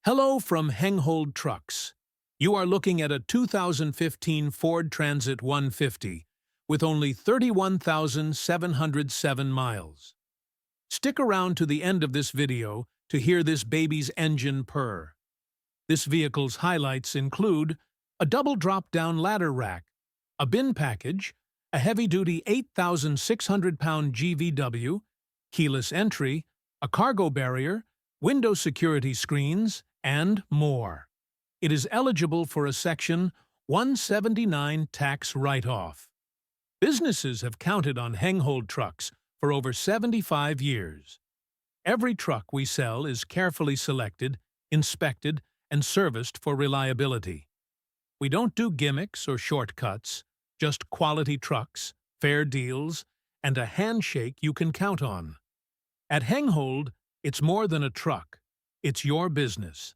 Hello from Hengehold Trucks. You are looking at a 2015 Ford Transit 150 with only 31,707 miles. Stick around to the end of this video to hear this baby's engine purr. This vehicle's highlights include a double drop-down ladder rack, a bin package, a heavy-duty 8,600-pound GVW, keyless entry, a cargo barrier, window security screens, and more. It is eligible for a Section 179 tax write-off. Businesses have counted on Hengehold trucks for over 75 years. Every truck we sell is carefully selected, inspected, and serviced for reliability. We don't do gimmicks or shortcuts, just quality trucks, fair deals, and a handshake you can count on. At Hengehold, it's more than a truck. It's your business.